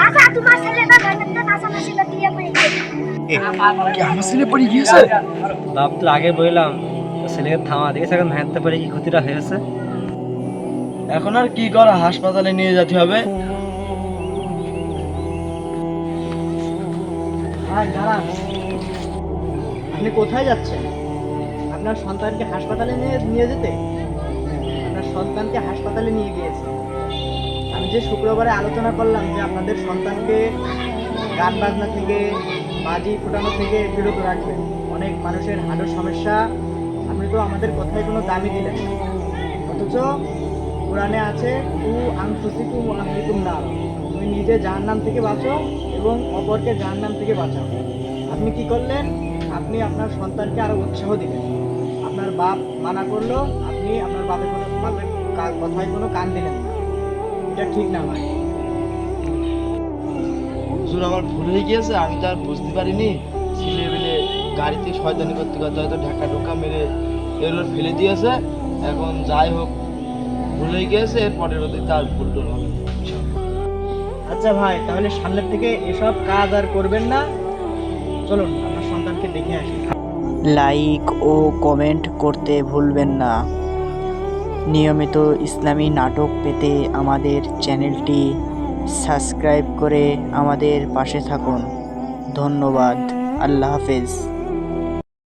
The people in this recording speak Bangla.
চাচা তোমার ছেলেটা গানটা নাচানাচি দিয়ে পড়ে গেছে। কি আমার ছেলে পড়ে গিয়েছে? বাপ তো আগে বললাম ছেলেকে থামা দিয়েছে, এখন ভ্যানতে পরে কি ক্ষতিটা হয়েছে। এখন আর কি করা, হাসপাতালে নিয়ে যেতে হবে। দাঁড়ান, আপনি কোথায় যাচ্ছেন? আপনার সন্তানকে হাসপাতালে নিয়ে যেতে? আপনার সন্তানকে হাসপাতালে নিয়ে গিয়েছে। আমি যে শুক্রবারে আলোচনা করলাম যে আপনাদের সন্তানকে গান বাজনা থেকে, বাজি ফোটানো থেকে বিরত রাখবেন, অনেক মানুষের হার্টের সমস্যা, আপনি তো আমাদের কথায় কোনো দামই দিলেন না। অথচ কোরআনে আছে তু আনফুসিকুম ওয়া আহলিকুম নার, তুমি নিজে জাহান্নাম থেকে বাঁচো এবং অপরকে জাহান্নাম থেকে বাঁচাও। আপনি কি করলেন? আপনি আপনার সন্তানকে আরো উৎসাহ দিলেন। আপনার বাপ মানা করলো, আপনি আপনার বাপের কথায় কোনো কান দিলেন না। এটা ঠিক না ভাই। হুজুর আমার ভুল হয়ে গিয়েছে, আমি তো আর বুঝতে পারিনি। ছেলে বেলে গাড়িতে শয়তানি করতে করতে হয়তো ঢাকা ঢোকা মেরে এগুলো ফেলে দিয়েছে। এখন যাই হোক, ভুল হয়ে গিয়েছে, এর পরের প্রতি তার ভুল টুল হবে। আচ্ছা ভাই, তাহলে সামনের থেকে এসব কাজ আর করবেন না। চলুন আপনার সন্তানকে দেখে আসি। লাইক ও কমেন্ট করতে ভুলবেন না। নিয়মিত ইসলামী নাটক পেতে আমাদের চ্যানেলটি সাবস্ক্রাইব করে আমাদের পাশে থাকুন। ধন্যবাদ। আল্লাহ হাফেজ।